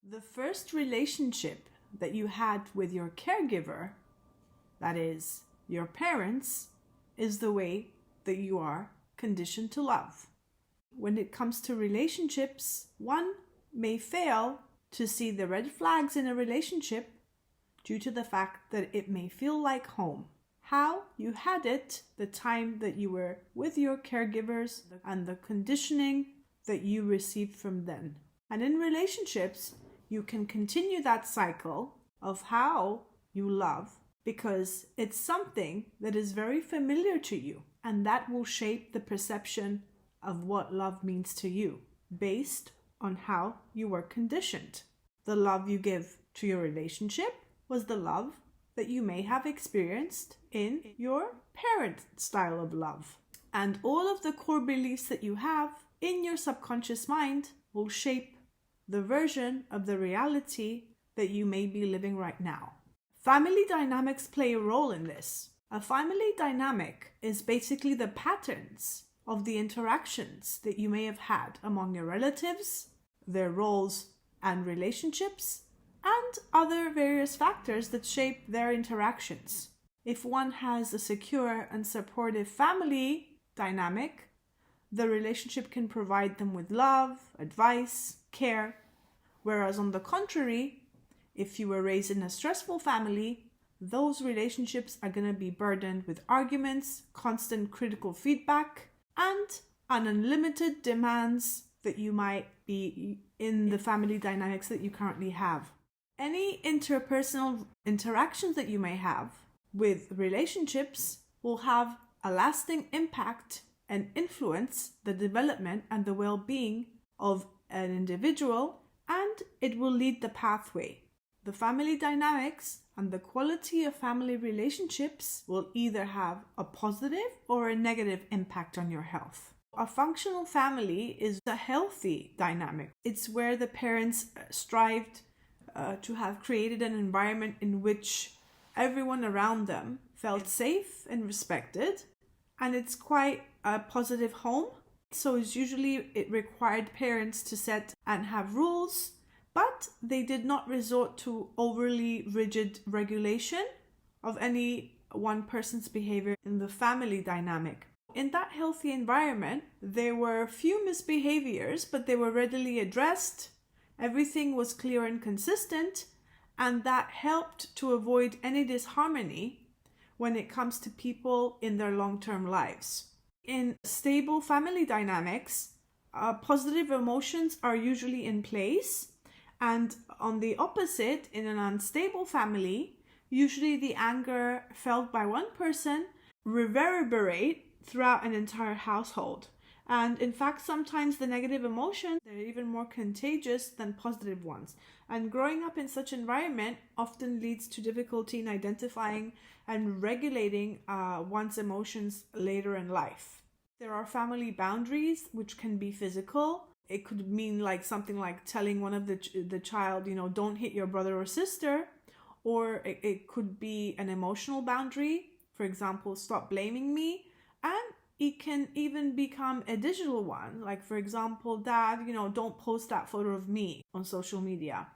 The first relationship that you had with your caregiver, that is, your parents, is the way that you are conditioned to love. When it comes to relationships, one may fail to see the red flags in a relationship due to the fact that it may feel like home. How you had it the time that you were with your caregivers and the conditioning that you received from them. And in relationships, you can continue that cycle of how you love because it's something that is very familiar to you, and that will shape the perception of what love means to you based on how you were conditioned. The love you give to your relationship was the love that you may have experienced in your parent style of love. And all of the core beliefs that you have in your subconscious mind will shape the version of the reality that you may be living right now. Family dynamics play a role in this. A family dynamic is basically the patterns of the interactions that you may have had among your relatives, their roles and relationships, and other various factors that shape their interactions. If one has a secure and supportive family dynamic, the relationship can provide them with love, advice, care. Whereas on the contrary, if you were raised in a stressful family, those relationships are going to be burdened with arguments, constant critical feedback, and unlimited demands that you might be in the family dynamics that you currently have. Any interpersonal interactions that you may have with relationships will have a lasting impact and influence the development and the well-being of an individual, and it will lead the pathway. The family dynamics and the quality of family relationships will either have a positive or a negative impact on your health. A functional family is a healthy dynamic. It's where the parents strived to have created an environment in which everyone around them felt safe and respected, and it's quite a positive home. So it required parents to set and have rules, but they did not resort to overly rigid regulation of any one person's behavior in the family dynamic. In that healthy environment, there were few misbehaviors, but they were readily addressed. Everything was clear and consistent, and that helped to avoid any disharmony when it comes to people in their long-term lives. In stable family dynamics, positive emotions are usually in place, and on the opposite, in an unstable family, usually the anger felt by one person reverberate throughout an entire household. And in fact, sometimes the negative emotions are even more contagious than positive ones. And growing up in such an environment often leads to difficulty in identifying and regulating one's emotions later in life. There are family boundaries, which can be physical. It could mean like something like telling one of the child, don't hit your brother or sister. Or it could be an emotional boundary. For example, stop blaming me. And it can even become a digital one. Like, for example, Dad, don't post that photo of me on social media.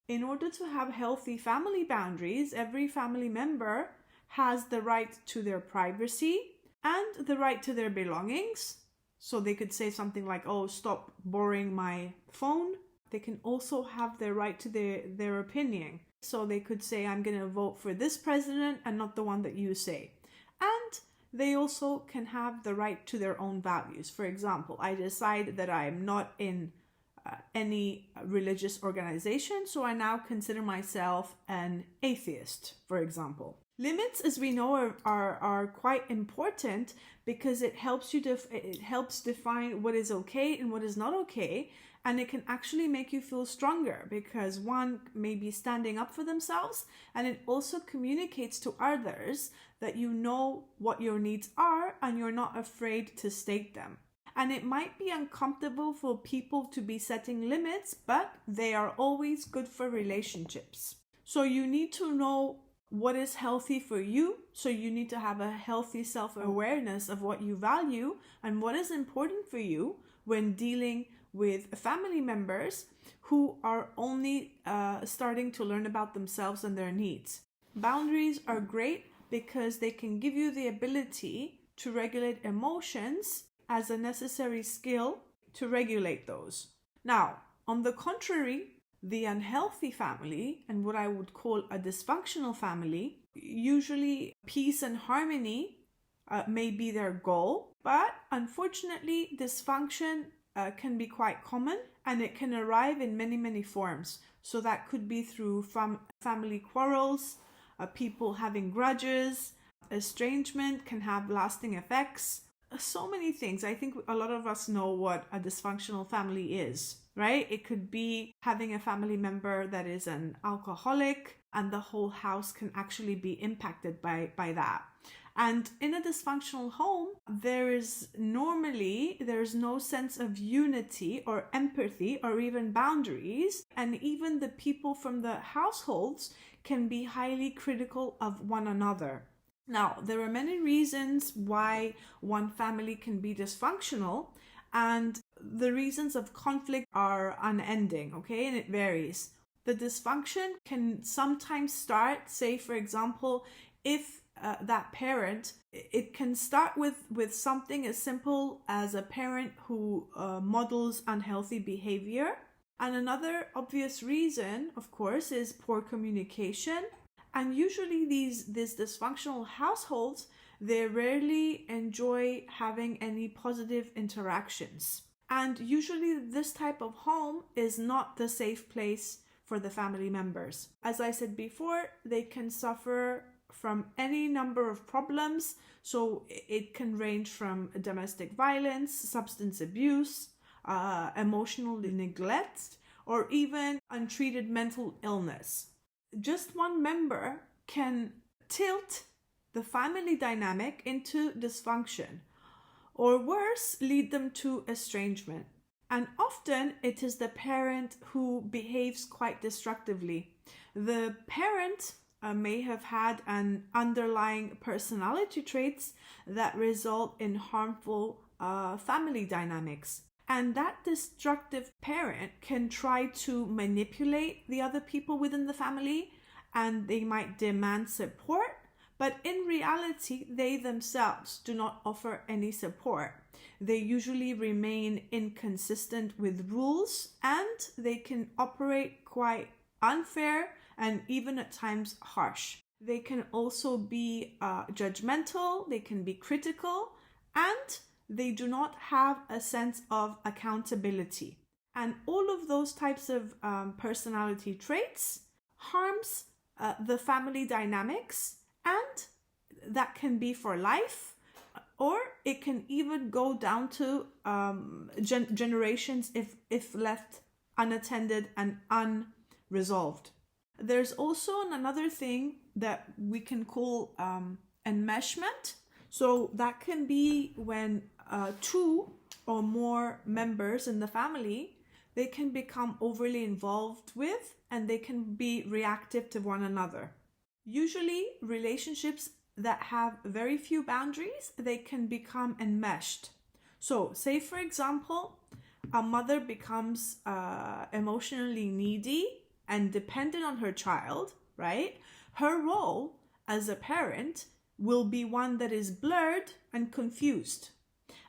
In order to have healthy family boundaries, every family member has the right to their privacy and the right to their belongings. So they could say something like, oh, stop borrowing my phone. They can also have their right to their opinion. So they could say, I'm going to vote for this president and not the one that you say. And they also can have the right to their own values. For example, I decide that I am not in any religious organization, so I now consider myself an atheist, for example. Limits, as we know, are quite important because it helps define what is okay and what is not okay, and it can actually make you feel stronger because one may be standing up for themselves, and it also communicates to others that you know what your needs are and you're not afraid to state them. And it might be uncomfortable for people to be setting limits, but they are always good for relationships. So you need to know what is healthy for you. So you need to have a healthy self-awareness of what you value and what is important for you when dealing with family members who are only starting to learn about themselves and their needs. Boundaries are great because they can give you the ability to regulate emotions as a necessary skill to regulate those. Now, on the contrary, the unhealthy family and what I would call a dysfunctional family, usually peace and harmony may be their goal, but unfortunately dysfunction can be quite common, and it can arrive in many forms. So that could be through family quarrels, people having grudges, estrangement can have lasting effects, so many things. I think a lot of us know what a dysfunctional family is, right? It could be having a family member that is an alcoholic, and the whole house can actually be impacted by that. And in a dysfunctional home, there's no sense of unity or empathy or even boundaries. And even the people from the households can be highly critical of one another. Now, there are many reasons why one family can be dysfunctional, and the reasons of conflict are unending, okay? And it varies. The dysfunction can sometimes start, say, for example, if that parent, it can start with something as simple as a parent who models unhealthy behavior. And another obvious reason, of course, is poor communication. And usually these dysfunctional households, they rarely enjoy having any positive interactions. And usually this type of home is not the safe place for the family members. As I said before, they can suffer from any number of problems. So it can range from domestic violence, substance abuse, emotional neglect, or even untreated mental illness. Just one member can tilt the family dynamic into dysfunction, or worse, lead them to estrangement. And often it is the parent who behaves quite destructively. The parent may have had an underlying personality traits that result in harmful family dynamics. And that destructive parent can try to manipulate the other people within the family, and they might demand support, but in reality, they themselves do not offer any support. They usually remain inconsistent with rules, and they can operate quite unfair and even at times harsh. They can also be judgmental, they can be critical, and they do not have a sense of accountability. And all of those types of personality traits harms the family dynamics, and that can be for life, or it can even go down to generations if left unattended and unresolved. There's also another thing that we can call enmeshment. So that can be when two or more members in the family, they can become overly involved with, and they can be reactive to one another. Usually relationships that have very few boundaries, they can become enmeshed. So say for example, a mother becomes emotionally needy and dependent on her child, right? Her role as a parent will be one that is blurred and confused.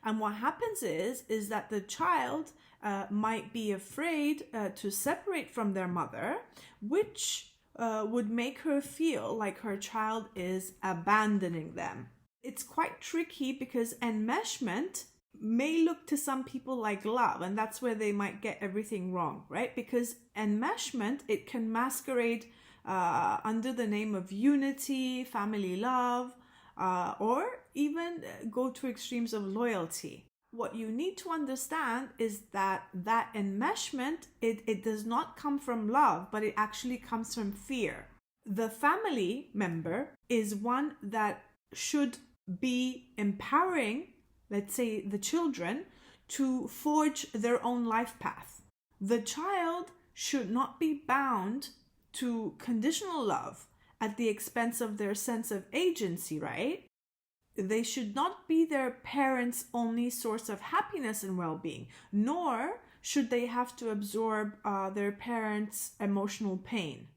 And what happens is that the child might be afraid to separate from their mother, which would make her feel like her child is abandoning them. It's quite tricky because enmeshment may look to some people like love, and that's where they might get everything wrong, right? Because enmeshment, it can masquerade under the name of unity, family love, or even go to extremes of loyalty. What you need to understand is that enmeshment, it does not come from love, but it actually comes from fear. The family member is one that should be empowering, let's say, the children to forge their own life path. The child should not be bound to conditional love at the expense of their sense of agency, right? they should not be their parents' only source of happiness and well-being, nor should they have to absorb their parents' emotional pain.